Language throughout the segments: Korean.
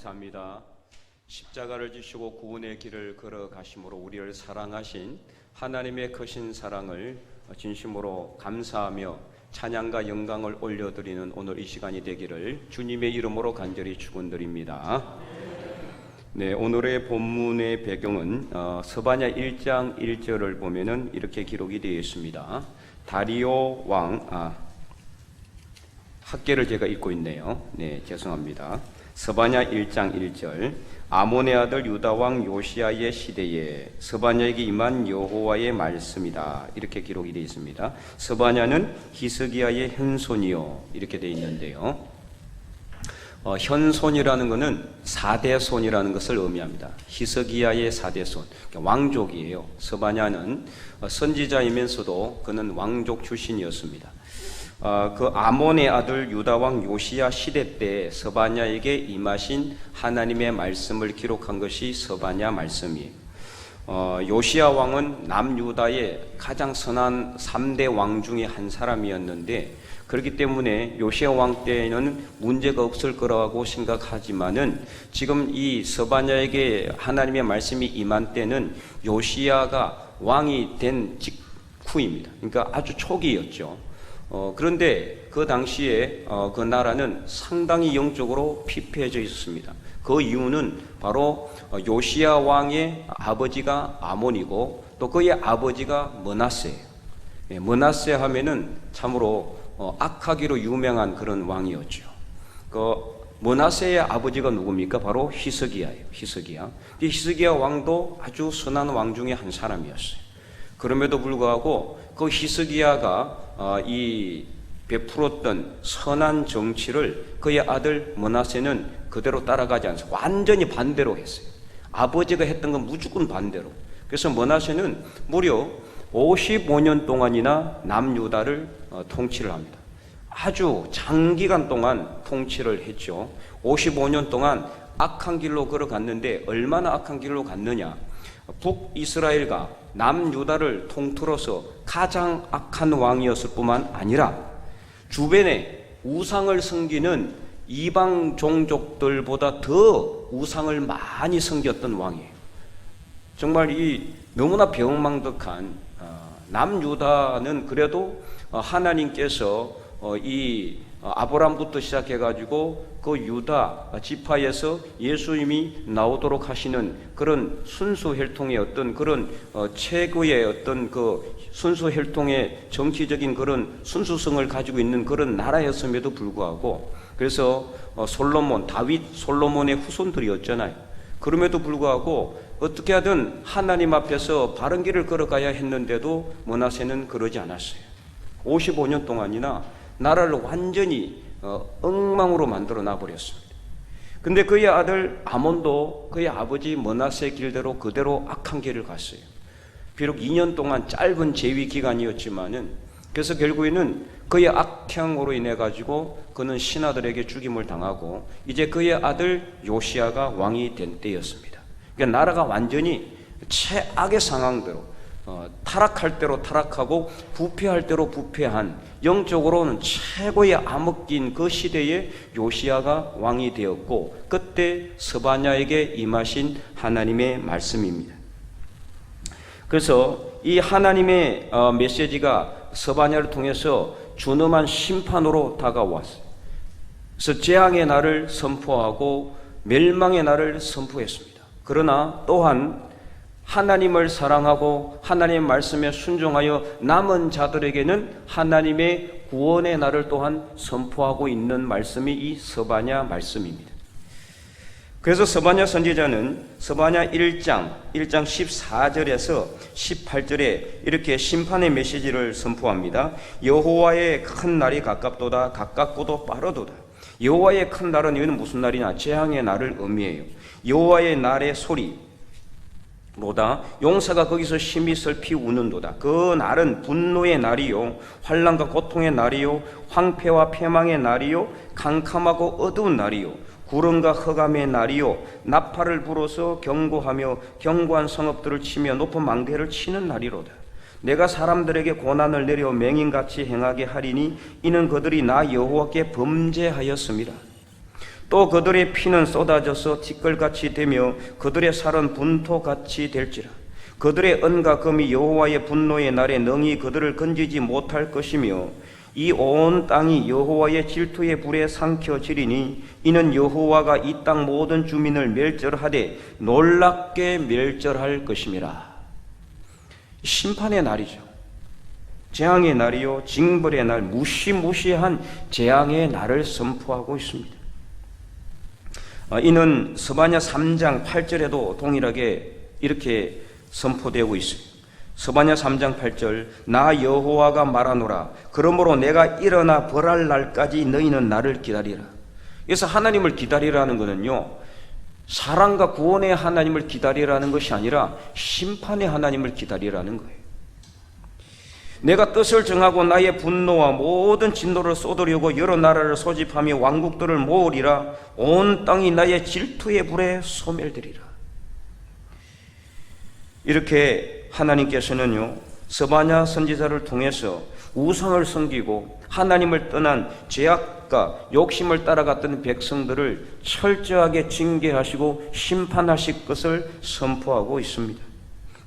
감사합니다. 십자가를 지시고 구원의 길을 걸어가심으로 우리를 사랑하신 하나님의 크신 사랑을 진심으로 감사하며 찬양과 영광을 올려드리는 오늘 이 시간이 되기를 주님의 이름으로 간절히 축원드립니다. 네, 오늘의 본문의 배경은 스바냐 1장 1절을 보면은 이렇게 기록이 되어 있습니다. 다리오 왕 학계를 제가 읽고 있네요. 네, 죄송합니다. 스바냐 1장 1절 아몬의 아들 유다 왕 요시야의 시대에 스바냐에게 임한 여호와의 말씀이다. 이렇게 기록이 되어 있습니다. 스바냐는 히스기야의 현손이요 이렇게 되어 있는데요. 현손이라는 것은 4대 손이라는 것을 의미합니다. 히스기야의 4대 손, 왕족이에요. 스바냐는 선지자이면서도 그는 왕족 출신이었습니다. 그 아몬의 아들 유다 왕 요시야 시대 때 스바냐에게 임하신 하나님의 말씀을 기록한 것이 스바냐 말씀이에요. 요시야 왕은 남유다의 가장 선한 3대 왕 중에 한 사람이었는데, 그렇기 때문에 요시야 왕 때에는 문제가 없을 거라고 생각하지만은 지금 이 스바냐에게 하나님의 말씀이 임한 때는 요시야가 왕이 된 직후입니다. 그러니까 아주 초기였죠. 그런데 그 당시에 그 나라는 상당히 영적으로 피폐해져 있었습니다. 그 이유는 바로 요시야 왕의 아버지가 아몬이고 또 그의 아버지가 므낫세예요. 므낫세 하면은 참으로 악하기로 유명한 그런 왕이었죠. 그 므낫세의 아버지가 누굽니까? 바로 히스기야예요. 히스기야 왕도 아주 선한 왕 중에 한 사람이었어요. 그럼에도 불구하고 그 히스기야가 이 베풀었던 선한 정치를 그의 아들 므낫세는 그대로 따라가지 않아서 완전히 반대로 했어요. 아버지가 했던 건 무조건 반대로. 그래서 므낫세는 무려 55년 동안이나 남유다를 통치를 합니다. 아주 장기간 동안 통치를 했죠. 55년 동안 악한 길로 걸어갔는데 얼마나 악한 길로 갔느냐. 북이스라엘과 남유다를 통틀어서 가장 악한 왕이었을 뿐만 아니라 주변에 우상을 섬기는 이방 종족들보다 더 우상을 많이 섬겼던 왕이에요. 정말 이 너무나 배은망덕한 남유다는 그래도 하나님께서 이 아브람부터 시작해가지고 그 유다 지파에서 예수님이 나오도록 하시는 그런 순수혈통의 어떤 그런 최고의 어떤 그 순수혈통의 정치적인 그런 순수성을 가지고 있는 그런 나라였음에도 불구하고, 그래서 다윗 솔로몬의 후손들이었잖아요. 그럼에도 불구하고 어떻게 하든 하나님 앞에서 바른 길을 걸어가야 했는데도 므낫세는 그러지 않았어요. 55년 동안이나 나라를 완전히 엉망으로 만들어 놔버렸습니다. 근데 그의 아들 아몬도 그의 아버지 므낫세 길대로 그대로 악한 길을 갔어요. 비록 2년 동안 짧은 재위 기간이었지만은, 그래서 결국에는 그의 악행으로 인해 가지고 그는 신하들에게 죽임을 당하고 이제 그의 아들 요시야가 왕이 된 때였습니다. 그러니까 나라가 완전히 최악의 상황대로 타락할 대로 타락하고 부패할 대로 부패한, 영적으로는 최고의 암흑기인 그 시대에 요시야가 왕이 되었고, 그때 스바냐에게 임하신 하나님의 말씀입니다. 그래서 이 하나님의 메시지가 스바냐를 통해서 준엄한 심판으로 다가왔어요. 그래서 재앙의 날을 선포하고 멸망의 날을 선포했습니다. 그러나 또한 하나님을 사랑하고 하나님의 말씀에 순종하여 남은 자들에게는 하나님의 구원의 날을 또한 선포하고 있는 말씀이 이 스바냐 말씀입니다. 그래서 스바냐 선지자는 스바냐 1장 14절에서 18절에 이렇게 심판의 메시지를 선포합니다. 여호와의 큰 날이 가깝도다. 가깝고도 빠르도다. 여호와의 큰 날은 이건 무슨 날이냐? 재앙의 날을 의미해요. 여호와의 날의 소리 로다. 용사가 거기서 심히 슬피 우는도다. 그 날은 분노의 날이요, 환난과 고통의 날이요, 황폐와 패망의 날이요, 캄캄하고 어두운 날이요, 구름과 흑암의 날이요, 나팔을 불어서 경고하며 견고한 성읍들을 치며 높은 망대를 치는 날이로다. 내가 사람들에게 고난을 내려 맹인같이 행하게 하리니 이는 그들이 나 여호와께 범죄하였습니다. 또 그들의 피는 쏟아져서 티끌같이 되며 그들의 살은 분토같이 될지라. 그들의 은과 금이 여호와의 분노의 날에 능히 그들을 건지지 못할 것이며 이 온 땅이 여호와의 질투의 불에 삼켜지리니 이는 여호와가 이 땅 모든 주민을 멸절하되 놀랍게 멸절할 것임이라. 심판의 날이죠. 재앙의 날이요, 징벌의 날, 무시무시한 재앙의 날을 선포하고 있습니다. 이는 스바냐 3장 8절에도 동일하게 이렇게 선포되고 있어요. 스바냐 3장 8절, 나 여호와가 말하노라. 그러므로 내가 일어나 벌할 날까지 너희는 나를 기다리라. 그래서 하나님을 기다리라는 것은요, 사랑과 구원의 하나님을 기다리라는 것이 아니라 심판의 하나님을 기다리라는 거예요. 내가 뜻을 정하고 나의 분노와 모든 진노를 쏟으려고 여러 나라를 소집하며 왕국들을 모으리라. 온 땅이 나의 질투의 불에 소멸되리라. 이렇게 하나님께서는요, 스바냐 선지자를 통해서 우상을 섬기고 하나님을 떠난 죄악과 욕심을 따라갔던 백성들을 철저하게 징계하시고 심판하실 것을 선포하고 있습니다.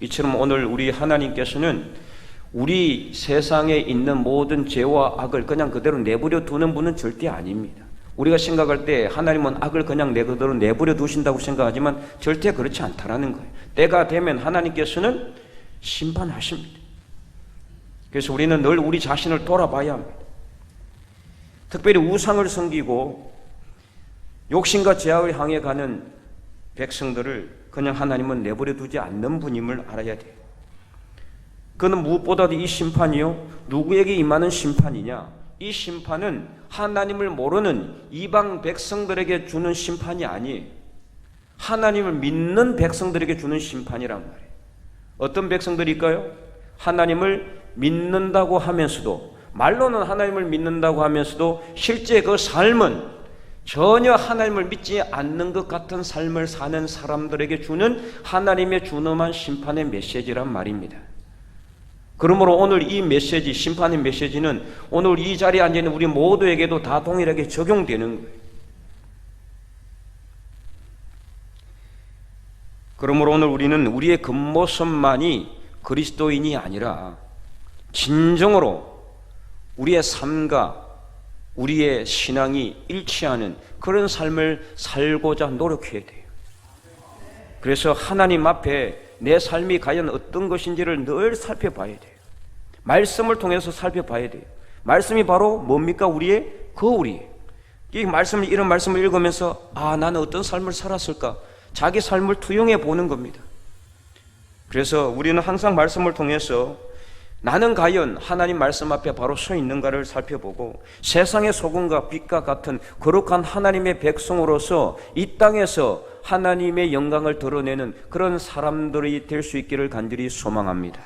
이처럼 오늘 우리 하나님께서는 우리 세상에 있는 모든 죄와 악을 그냥 그대로 내버려 두는 분은 절대 아닙니다. 우리가 생각할 때 하나님은 악을 그냥 그대로 내버려 두신다고 생각하지만 절대 그렇지 않다라는 거예요. 때가 되면 하나님께서는 심판하십니다. 그래서 우리는 늘 우리 자신을 돌아봐야 합니다. 특별히 우상을 섬기고 욕심과 죄악을 향해 가는 백성들을 그냥 하나님은 내버려 두지 않는 분임을 알아야 돼요. 그는 무엇보다도 이 심판이요, 누구에게 임하는 심판이냐? 이 심판은 하나님을 모르는 이방 백성들에게 주는 심판이 아니에요. 하나님을 믿는 백성들에게 주는 심판이란 말이에요. 어떤 백성들일까요? 하나님을 믿는다고 하면서도, 말로는 하나님을 믿는다고 하면서도 실제 그 삶은 전혀 하나님을 믿지 않는 것 같은 삶을 사는 사람들에게 주는 하나님의 준엄한 심판의 메시지란 말입니다. 그러므로 오늘 이 메시지, 심판의 메시지는 오늘 이 자리에 앉아있는 우리 모두에게도 다 동일하게 적용되는 거예요. 그러므로 오늘 우리는 우리의 겉모습만이 그리스도인이 아니라 진정으로 우리의 삶과 우리의 신앙이 일치하는 그런 삶을 살고자 노력해야 돼요. 그래서 하나님 앞에 내 삶이 과연 어떤 것인지를 늘 살펴봐야 돼요. 말씀을 통해서 살펴봐야 돼요. 말씀이 바로 뭡니까? 우리의 거울이에요. 이런 말씀을 읽으면서 나는 어떤 삶을 살았을까? 자기 삶을 투영해 보는 겁니다. 그래서 우리는 항상 말씀을 통해서 나는 과연 하나님 말씀 앞에 바로 서 있는가를 살펴보고 세상의 소금과 빛과 같은 거룩한 하나님의 백성으로서 이 땅에서 하나님의 영광을 드러내는 그런 사람들이 될 수 있기를 간절히 소망합니다.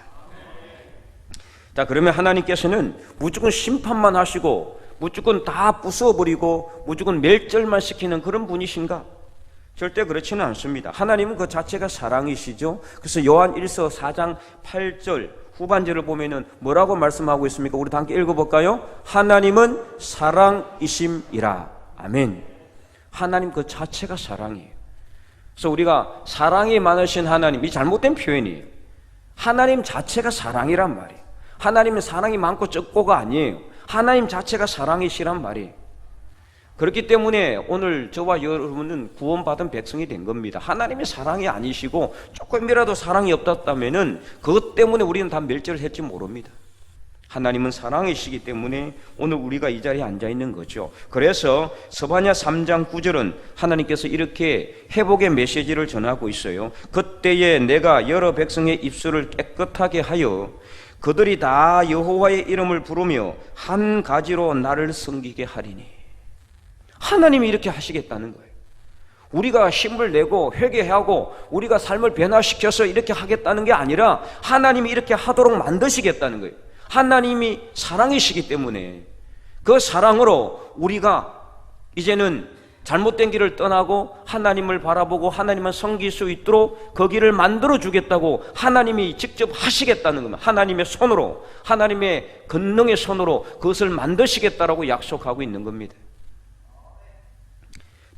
자, 그러면 하나님께서는 무조건 심판만 하시고 무조건 다 부숴버리고 무조건 멸절만 시키는 그런 분이신가? 절대 그렇지는 않습니다. 하나님은 그 자체가 사랑이시죠. 그래서 요한 1서 4장 8절 후반절을 보면은 뭐라고 말씀하고 있습니까? 우리 다 함께 읽어볼까요? 하나님은 사랑이심이라. 아멘. 하나님 그 자체가 사랑이에요. 그래서 우리가 사랑이 많으신 하나님, 이 잘못된 표현이에요. 하나님 자체가 사랑이란 말이에요. 하나님은 사랑이 많고 적고가 아니에요. 하나님 자체가 사랑이시란 말이에요. 그렇기 때문에 오늘 저와 여러분은 구원받은 백성이 된 겁니다. 하나님이 사랑이 아니시고 조금이라도 사랑이 없었다면은 그것 때문에 우리는 다 멸절을 했지 모릅니다. 하나님은 사랑이시기 때문에 오늘 우리가 이 자리에 앉아 있는 거죠. 그래서 스바냐 3장 9절은 하나님께서 이렇게 회복의 메시지를 전하고 있어요. 그때에 내가 여러 백성의 입술을 깨끗하게 하여 그들이 다 여호와의 이름을 부르며 한 가지로 나를 섬기게 하리니. 하나님이 이렇게 하시겠다는 거예요. 우리가 힘을 내고 회개하고 우리가 삶을 변화시켜서 이렇게 하겠다는 게 아니라 하나님이 이렇게 하도록 만드시겠다는 거예요. 하나님이 사랑이시기 때문에 그 사랑으로 우리가 이제는 잘못된 길을 떠나고 하나님을 바라보고 하나님을 섬길 수 있도록 그 길을 만들어 주겠다고 하나님이 직접 하시겠다는 겁니다. 하나님의 손으로, 하나님의 권능의 손으로 그것을 만드시겠다라고 약속하고 있는 겁니다.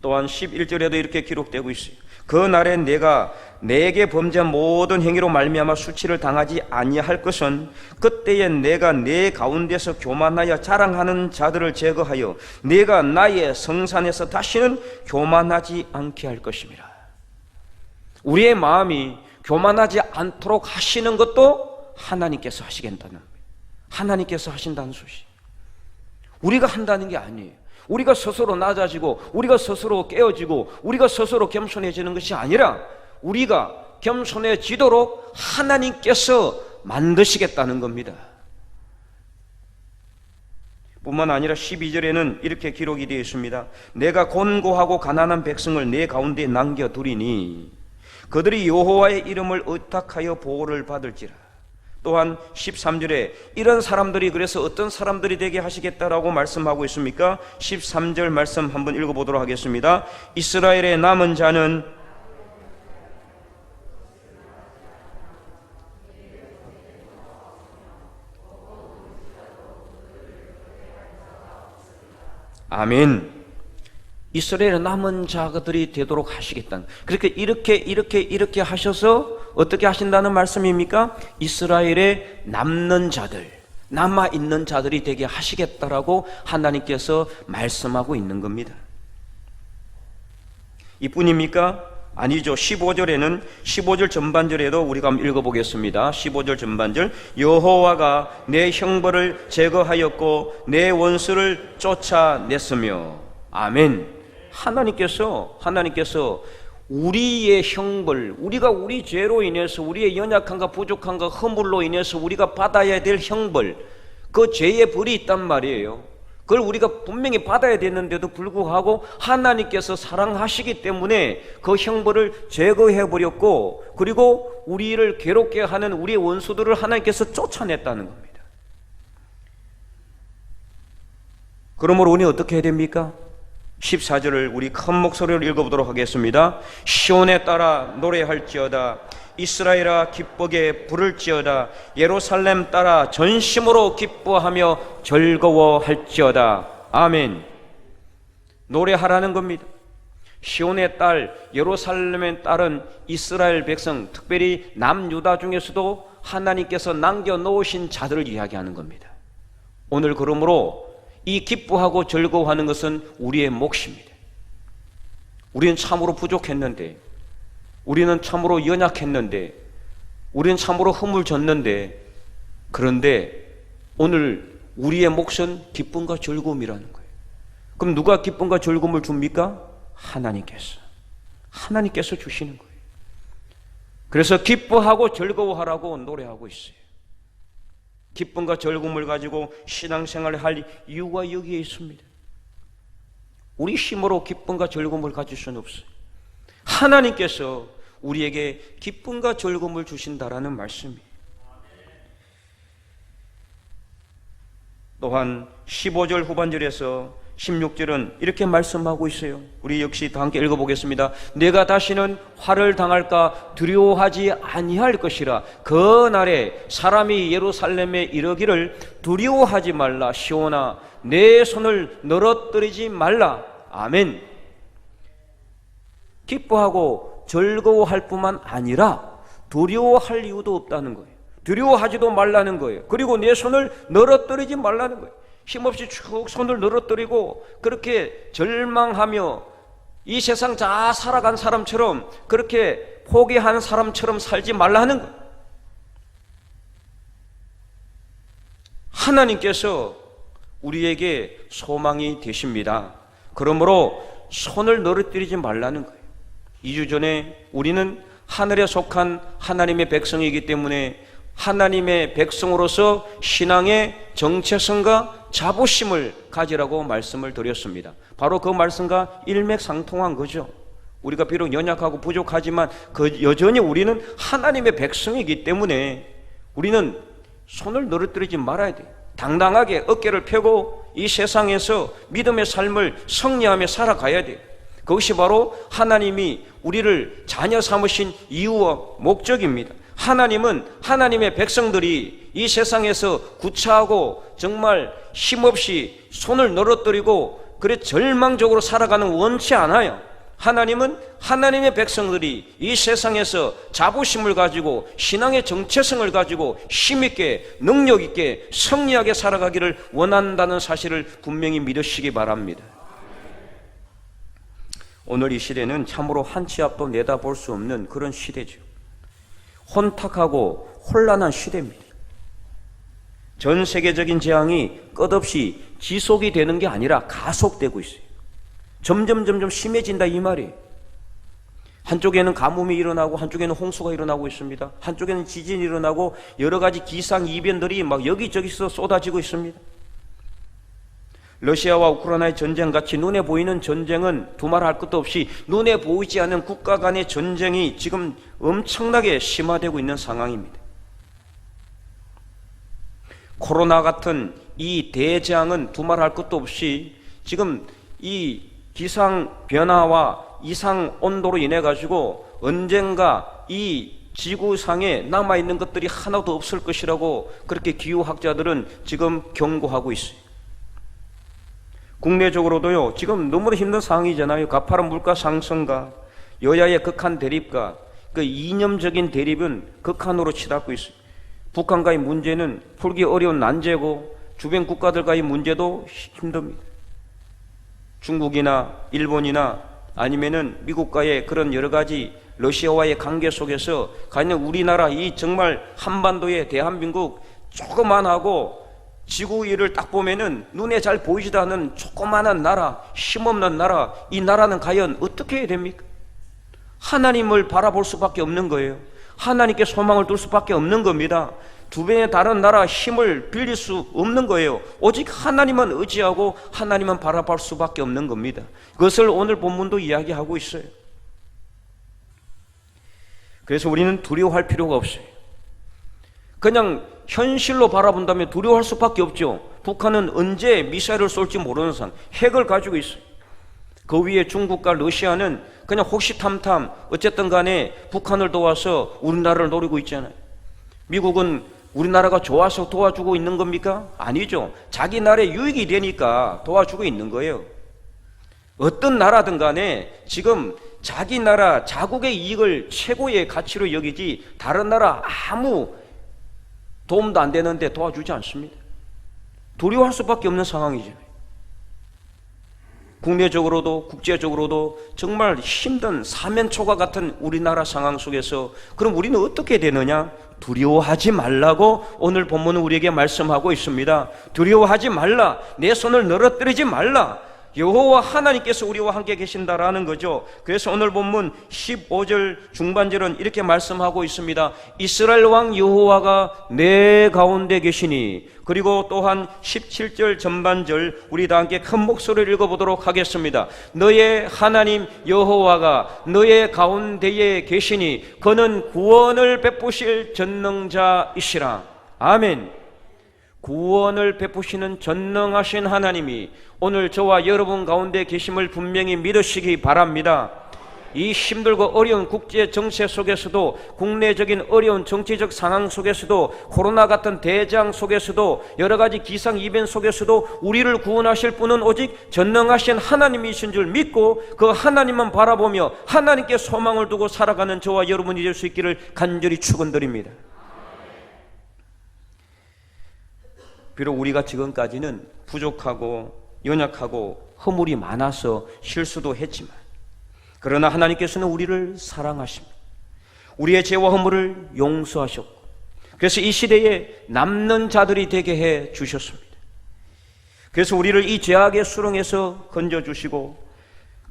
또한 11절에도 이렇게 기록되고 있어요. 그 날에 내가 내게 범죄한 모든 행위로 말미암아 수치를 당하지 아니할 것은 그때에 내가 내 가운데서 교만하여 자랑하는 자들을 제거하여 내가 나의 성산에서 다시는 교만하지 않게 할 것임이라. 우리의 마음이 교만하지 않도록 하시는 것도 하나님께서 하시겠다는 거예요. 하나님께서 하신다는 소식. 우리가 한다는 게 아니에요. 우리가 스스로 낮아지고 우리가 스스로 깨어지고 우리가 스스로 겸손해지는 것이 아니라 우리가 겸손해지도록 하나님께서 만드시겠다는 겁니다. 뿐만 아니라 12절에는 이렇게 기록이 되어 있습니다. 내가 곤고하고 가난한 백성을 내 가운데 남겨두리니 그들이 여호와의 이름을 의탁하여 보호를 받을지라. 또한 13절에 이런 사람들이 그래서 어떤 사람들이 되게 하시겠다라고 말씀하고 있습니까? 13절 말씀 한번 읽어보도록 하겠습니다. 이스라엘의 남은 자는 아멘. 이스라엘의 남은 자들이 되도록 하시겠다는, 그렇게 이렇게 하셔서 어떻게 하신다는 말씀입니까? 이스라엘의 남는 자들, 남아있는 자들이 되게 하시겠다라고 하나님께서 말씀하고 있는 겁니다. 이뿐입니까? 아니죠. 15절에는 15절 전반절에도 우리가 한번 읽어보겠습니다. 15절 전반절, 여호와가 내 형벌을 제거하였고 내 원수를 쫓아냈으며. 아멘. 하나님께서 우리의 형벌, 우리가 우리 죄로 인해서 우리의 연약함과 부족함과 허물로 인해서 우리가 받아야 될 형벌, 그 죄의 벌이 있단 말이에요. 그걸 우리가 분명히 받아야 되는데도 불구하고 하나님께서 사랑하시기 때문에 그 형벌을 제거해버렸고, 그리고 우리를 괴롭게 하는 우리의 원수들을 하나님께서 쫓아냈다는 겁니다. 그러므로 우리는 어떻게 해야 됩니까? 14절을 우리 큰 목소리로 읽어보도록 하겠습니다. 시온에 따라 노래할지어다. 이스라엘아 기쁘게 부를지어다. 예루살렘 따라 전심으로 기뻐하며 즐거워할지어다. 아멘. 노래하라는 겁니다. 시온의 딸, 예루살렘의 딸은 이스라엘 백성, 특별히 남유다 중에서도 하나님께서 남겨놓으신 자들을 이야기하는 겁니다. 오늘 그러므로 이 기뻐하고 즐거워하는 것은 우리의 몫입니다. 우리는 참으로 부족했는데, 우리는 참으로 연약했는데, 우리는 참으로 허물 졌는데, 그런데 오늘 우리의 몫은 기쁨과 즐거움이라는 거예요. 그럼 누가 기쁨과 즐거움을 줍니까? 하나님께서 주시는 거예요. 그래서 기뻐하고 즐거워하라고 노래하고 있어요. 기쁨과 즐거움을 가지고 신앙생활을 할 이유가 여기에 있습니다. 우리 힘으로 기쁨과 즐거움을 가질 수는 없어요. 하나님께서 우리에게 기쁨과 즐거움을 주신다라는 말씀이에요. 또한 15절 후반절에서 16절은 이렇게 말씀하고 있어요. 우리 역시 다 함께 읽어보겠습니다. 내가 다시는 화를 당할까 두려워하지 아니할 것이라. 그 날에 사람이 예루살렘에 이르기를 두려워하지 말라. 시온아 내 손을 늘어뜨리지 말라. 아멘. 기뻐하고 즐거워할 뿐만 아니라 두려워할 이유도 없다는 거예요. 두려워하지도 말라는 거예요. 그리고 내 손을 늘어뜨리지 말라는 거예요. 힘없이 쭉 손을 늘어뜨리고 그렇게 절망하며 이 세상 다 살아간 사람처럼 그렇게 포기한 사람처럼 살지 말라는 거예요. 하나님께서 우리에게 소망이 되십니다. 그러므로 손을 늘어뜨리지 말라는 거예요. 2주 전에 우리는 하늘에 속한 하나님의 백성이기 때문에 하나님의 백성으로서 신앙의 정체성과 자부심을 가지라고 말씀을 드렸습니다. 바로 그 말씀과 일맥상통한 거죠. 우리가 비록 연약하고 부족하지만 여전히 우리는 하나님의 백성이기 때문에 우리는 손을 늘어뜨리지 말아야 돼요. 당당하게 어깨를 펴고 이 세상에서 믿음의 삶을 승리하며 살아가야 돼요. 그것이 바로 하나님이 우리를 자녀 삼으신 이유와 목적입니다. 하나님은 하나님의 백성들이 이 세상에서 구차하고 정말 힘없이 손을 늘어뜨리고 그래 절망적으로 살아가는 원치 않아요. 하나님은 하나님의 백성들이 이 세상에서 자부심을 가지고 신앙의 정체성을 가지고 힘있게 능력있게 승리하게 살아가기를 원한다는 사실을 분명히 믿으시기 바랍니다. 오늘 이 시대는 참으로 한 치 앞도 내다볼 수 없는 그런 시대죠. 혼탁하고 혼란한 시대입니다. 전 세계적인 재앙이 끝없이 지속이 되는 게 아니라 가속되고 있어요. 점점 심해진다 이 말이에요. 한쪽에는 가뭄이 일어나고 한쪽에는 홍수가 일어나고 있습니다. 한쪽에는 지진이 일어나고 여러 가지 기상이변들이 막 여기저기서 쏟아지고 있습니다. 러시아와 우크라이나의 전쟁같이 눈에 보이는 전쟁은 두말할 것도 없이 눈에 보이지 않는 국가 간의 전쟁이 지금 엄청나게 심화되고 있는 상황입니다. 코로나 같은 이 대재앙은 두말할 것도 없이 지금 이 기상 변화와 이상 온도로 인해 가지고 언젠가 이 지구상에 남아있는 것들이 하나도 없을 것이라고 그렇게 기후학자들은 지금 경고하고 있어요. 국내적으로도요, 지금 너무나 힘든 상황이잖아요. 가파른 물가 상승과 여야의 극한 대립과 그 이념적인 대립은 극한으로 치닫고 있어요. 북한과의 문제는 풀기 어려운 난제고 주변 국가들과의 문제도 힘듭니다. 중국이나 일본이나 아니면은 미국과의 그런 여러 가지 러시아와의 관계 속에서 과연 우리나라 이 정말 한반도의 대한민국 조그만하고 지구 위를 딱 보면은 눈에 잘 보이지도 않는 조그만한 나라, 힘없는 나라, 이 나라는 과연 어떻게 해야 됩니까? 하나님을 바라볼 수밖에 없는 거예요. 하나님께 소망을 둘 수밖에 없는 겁니다. 주변의 다른 나라 힘을 빌릴 수 없는 거예요. 오직 하나님만 의지하고 하나님만 바라볼 수밖에 없는 겁니다. 그것을 오늘 본문도 이야기하고 있어요. 그래서 우리는 두려워할 필요가 없어요. 그냥 현실로 바라본다면 두려워할 수밖에 없죠. 북한은 언제 미사일을 쏠지 모르는 상황, 핵을 가지고 있어요. 그 위에 중국과 러시아는 그냥 호시탐탐 어쨌든 간에 북한을 도와서 우리나라를 노리고 있잖아요. 미국은 우리나라가 좋아서 도와주고 있는 겁니까? 아니죠. 자기 나라에 유익이 되니까 도와주고 있는 거예요. 어떤 나라든 간에 지금 자기 나라 자국의 이익을 최고의 가치로 여기지 다른 나라 아무 도움도 안 되는데 도와주지 않습니다. 두려워할 수밖에 없는 상황이잖아요. 국내적으로도 국제적으로도 정말 힘든 사면초가 같은 우리나라 상황 속에서 그럼 우리는 어떻게 되느냐? 두려워하지 말라고 오늘 본문은 우리에게 말씀하고 있습니다. 두려워하지 말라. 내 손을 늘어뜨리지 말라. 여호와 하나님께서 우리와 함께 계신다라는 거죠. 그래서 오늘 본문 15절 중반절은 이렇게 말씀하고 있습니다. 이스라엘 왕 여호와가 내 가운데 계시니. 그리고 또한 17절 전반절 우리 다 함께 큰 목소리를 읽어보도록 하겠습니다. 너의 하나님 여호와가 너의 가운데에 계시니 그는 구원을 베푸실 전능자이시라. 아멘. 구원을 베푸시는 전능하신 하나님이 오늘 저와 여러분 가운데 계심을 분명히 믿으시기 바랍니다. 이 힘들고 어려운 국제 정세 속에서도 국내적인 어려운 정치적 상황 속에서도 코로나 같은 대재앙 속에서도 여러 가지 기상 이변 속에서도 우리를 구원하실 분은 오직 전능하신 하나님이신 줄 믿고 그 하나님만 바라보며 하나님께 소망을 두고 살아가는 저와 여러분이 될 수 있기를 간절히 축원드립니다. 비록 우리가 지금까지는 부족하고 연약하고 허물이 많아서 실수도 했지만 그러나 하나님께서는 우리를 사랑하십니다. 우리의 죄와 허물을 용서하셨고 그래서 이 시대에 남는 자들이 되게 해 주셨습니다. 그래서 우리를 이 죄악의 수렁에서 건져주시고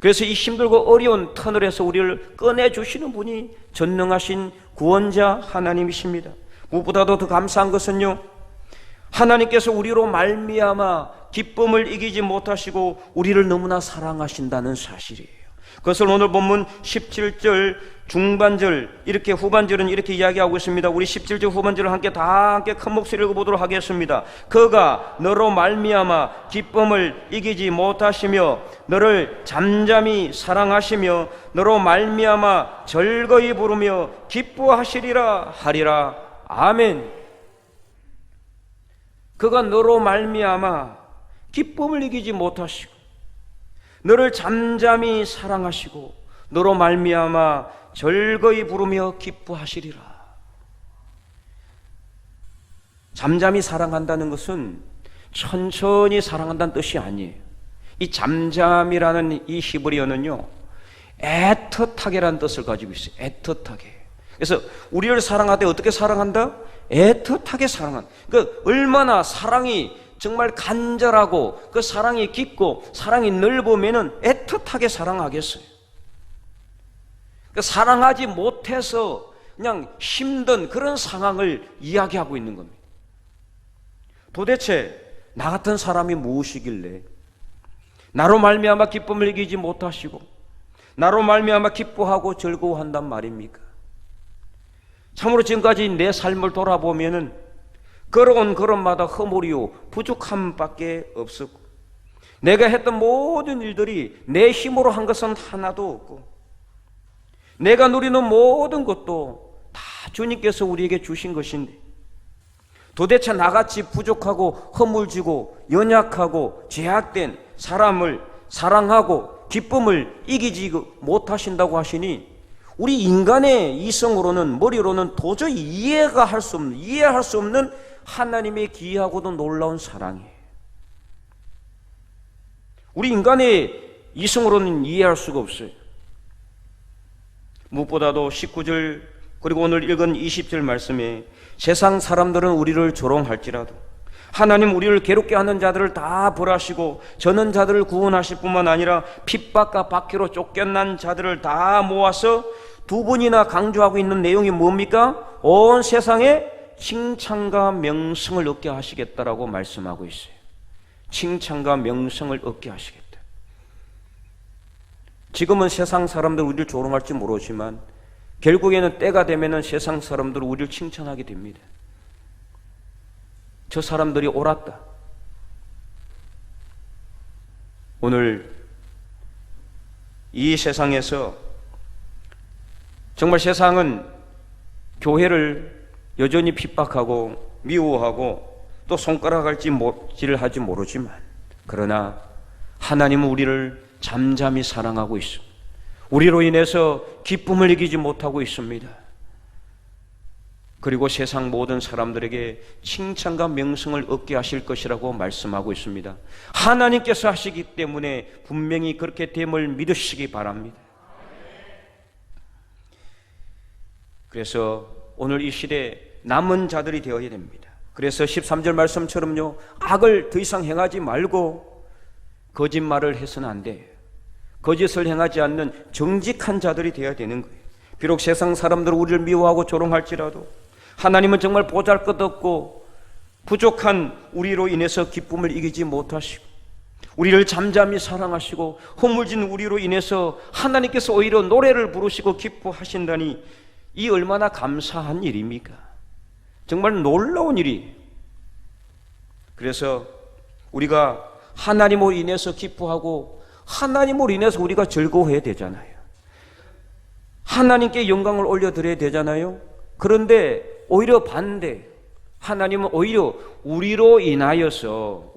그래서 이 힘들고 어려운 터널에서 우리를 꺼내주시는 분이 전능하신 구원자 하나님이십니다. 무엇보다도 더 감사한 것은요, 하나님께서 우리로 말미암아 기쁨을 이기지 못하시고 우리를 너무나 사랑하신다는 사실이에요. 그것을 오늘 본문 17절 중반절 이렇게 후반절은 이렇게 이야기하고 있습니다. 우리 17절 후반절을 함께 큰 목소리로 읽어보도록 하겠습니다. 그가 너로 말미암아 기쁨을 이기지 못하시며 너를 잠잠히 사랑하시며 너로 말미암아 즐거이 부르며 기뻐하시리라 하리라. 아멘. 그가 너로 말미암아 기쁨을 이기지 못하시고 너를 잠잠히 사랑하시고 너로 말미암아 즐거이 부르며 기뻐하시리라. 잠잠히 사랑한다는 것은 천천히 사랑한다는 뜻이 아니에요. 이 잠잠이라는 이 히브리어는요, 애틋하게라는 뜻을 가지고 있어요. 애틋하게. 그래서 우리를 사랑하되 어떻게 사랑한다? 애틋하게 사랑한다. 그러니까 얼마나 사랑이 정말 간절하고 그 사랑이 깊고 사랑이 넓으면은 애틋하게 사랑하겠어요. 그러니까 사랑하지 못해서 그냥 힘든 그런 상황을 이야기하고 있는 겁니다. 도대체 나 같은 사람이 무엇이길래 나로 말미암아 기쁨을 이기지 못하시고 나로 말미암아 기뻐하고 즐거워한단 말입니까? 참으로 지금까지 내 삶을 돌아보면은 걸어온 걸음마다 허물이요 부족함밖에 없었고 내가 했던 모든 일들이 내 힘으로 한 것은 하나도 없고 내가 누리는 모든 것도 다 주님께서 우리에게 주신 것인데 도대체 나같이 부족하고 허물지고 연약하고 제약된 사람을 사랑하고 기쁨을 이기지 못하신다고 하시니 우리 인간의 이성으로는 머리로는 도저히 이해할 수 없는 하나님의 기이하고도 놀라운 사랑이에요. 우리 인간의 이성으로는 이해할 수가 없어요. 무엇보다도 19절 그리고 오늘 읽은 20절 말씀에 세상 사람들은 우리를 조롱할지라도 하나님 우리를 괴롭게 하는 자들을 다 벌하시고 저는 자들을 구원하실 뿐만 아니라 핍박과 박해로 쫓겨난 자들을 다 모아서 두 번이나 강조하고 있는 내용이 뭡니까? 온 세상에 칭찬과 명성을 얻게 하시겠다라고 말씀하고 있어요. 칭찬과 명성을 얻게 하시겠다. 지금은 세상 사람들 우리를 조롱할지 모르지만 결국에는 때가 되면은 세상 사람들은 우리를 칭찬하게 됩니다. 저 사람들이 옳았다. 오늘 이 세상에서 정말 세상은 교회를 여전히 핍박하고 미워하고 또 손가락질을 하지 모르지만 그러나 하나님은 우리를 잠잠히 사랑하고 있습니다. 우리로 인해서 기쁨을 이기지 못하고 있습니다. 그리고 세상 모든 사람들에게 칭찬과 명성을 얻게 하실 것이라고 말씀하고 있습니다. 하나님께서 하시기 때문에 분명히 그렇게 됨을 믿으시기 바랍니다. 그래서 오늘 이 시대에 남은 자들이 되어야 됩니다. 그래서 13절 말씀처럼요, 악을 더 이상 행하지 말고 거짓말을 해서는 안 돼요. 거짓을 행하지 않는 정직한 자들이 되어야 되는 거예요. 비록 세상 사람들은 우리를 미워하고 조롱할지라도 하나님은 정말 보잘것없고 부족한 우리로 인해서 기쁨을 이기지 못하시고 우리를 잠잠히 사랑하시고 허물진 우리로 인해서 하나님께서 오히려 노래를 부르시고 기뻐하신다니 이 얼마나 감사한 일입니까? 정말 놀라운 일이에요. 그래서 우리가 하나님으로 인해서 기뻐하고 하나님으로 인해서 우리가 즐거워해야 되잖아요. 하나님께 영광을 올려드려야 되잖아요. 그런데 오히려 반대, 하나님은 오히려 우리로 인하여서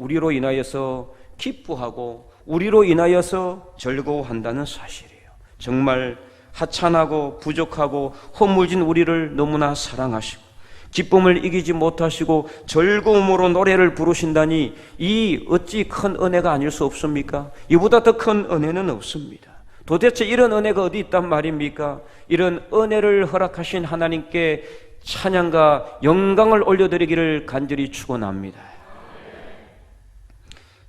기뻐하고 우리로 인하여서 즐거워한다는 사실이에요. 정말 하찮하고 부족하고 허물진 우리를 너무나 사랑하시고 기쁨을 이기지 못하시고 즐거움으로 노래를 부르신다니 이 어찌 큰 은혜가 아닐 수 없습니까? 이보다 더 큰 은혜는 없습니다. 도대체 이런 은혜가 어디 있단 말입니까? 이런 은혜를 허락하신 하나님께 찬양과 영광을 올려드리기를 간절히 축원합니다.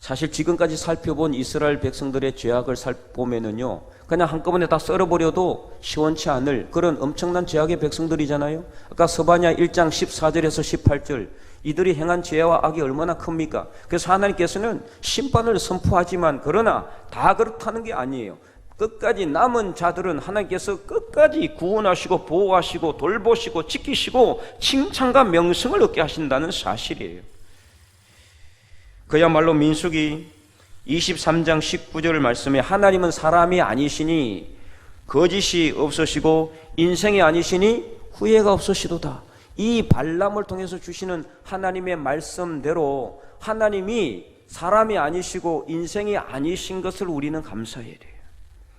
사실 지금까지 살펴본 이스라엘 백성들의 죄악을 보면은요, 그냥 한꺼번에 다 썰어버려도 시원치 않을 그런 엄청난 죄악의 백성들이잖아요. 아까 스바냐 1장 14절에서 18절 이들이 행한 죄와 악이 얼마나 큽니까? 그래서 하나님께서는 심판을 선포하지만 그러나 다 그렇다는 게 아니에요. 끝까지 남은 자들은 하나님께서 끝까지 구원하시고 보호하시고 돌보시고 지키시고 칭찬과 명성을 얻게 하신다는 사실이에요. 그야말로 민수기 23장 19절 말씀에 하나님은 사람이 아니시니 거짓이 없으시고 인생이 아니시니 후회가 없으시도다. 이 발람을 통해서 주시는 하나님의 말씀대로 하나님이 사람이 아니시고 인생이 아니신 것을 우리는 감사해야 돼요.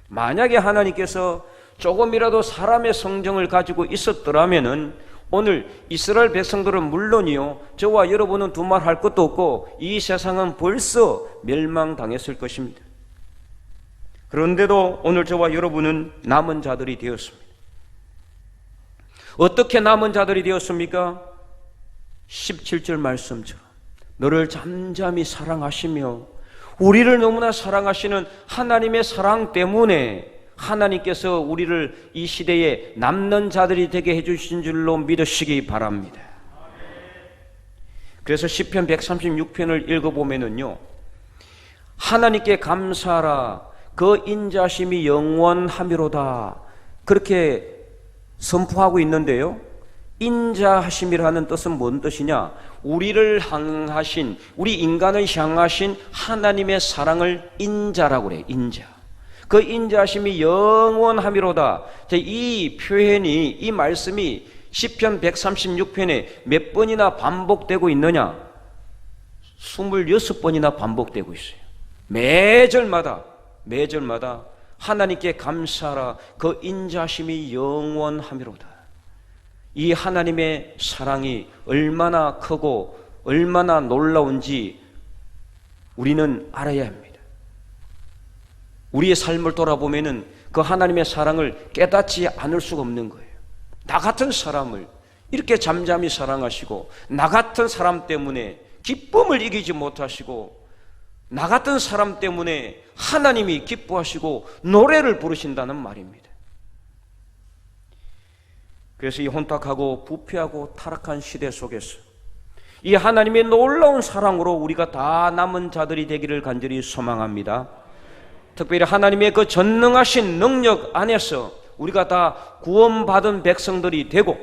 만약에 하나님께서 조금이라도 사람의 성정을 가지고 있었더라면은 오늘 이스라엘 백성들은 물론이요, 저와 여러분은 두말할 것도 없고 이 세상은 벌써 멸망당했을 것입니다. 그런데도 오늘 저와 여러분은 남은 자들이 되었습니다. 어떻게 남은 자들이 되었습니까? 17절 말씀처럼 너를 잠잠히 사랑하시며 우리를 너무나 사랑하시는 하나님의 사랑 때문에 하나님께서 우리를 이 시대에 남는 자들이 되게 해주신 줄로 믿으시기 바랍니다. 그래서 시편 136편을 읽어보면은요, 하나님께 감사하라 그 인자심이 영원하미로다 그렇게 선포하고 있는데요, 인자하심이라는 뜻은 뭔 뜻이냐? 우리를 향하신, 우리 인간을 향하신 하나님의 사랑을 인자라고 그래요. 인자. 그 인자하심이 영원하미로다. 이 표현이, 이 말씀이 시편 136편에 몇 번이나 반복되고 있느냐? 26번이나 반복되고 있어요. 매절마다 하나님께 감사하라 그 인자심이 영원하미로다. 이 하나님의 사랑이 얼마나 크고 얼마나 놀라운지 우리는 알아야 합니다. 우리의 삶을 돌아보면은 그 하나님의 사랑을 깨닫지 않을 수가 없는 거예요. 나 같은 사람을 이렇게 잠잠히 사랑하시고, 나 같은 사람 때문에 기쁨을 이기지 못하시고, 나 같은 사람 때문에 하나님이 기뻐하시고 노래를 부르신다는 말입니다. 그래서 이 혼탁하고 부패하고 타락한 시대 속에서 이 하나님의 놀라운 사랑으로 우리가 다 남은 자들이 되기를 간절히 소망합니다. 특별히 하나님의 그 전능하신 능력 안에서 우리가 다 구원받은 백성들이 되고,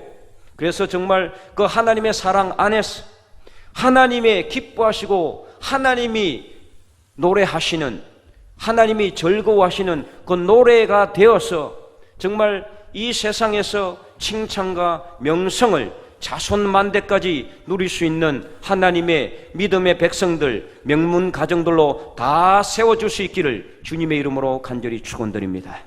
그래서 정말 그 하나님의 사랑 안에서 하나님의 기뻐하시고 하나님이 노래하시는, 하나님이 즐거워하시는 그 노래가 되어서 정말 이 세상에서 칭찬과 명성을 자손만대까지 누릴 수 있는 하나님의 믿음의 백성들, 명문 가정들로 다 세워줄 수 있기를 주님의 이름으로 간절히 축원드립니다.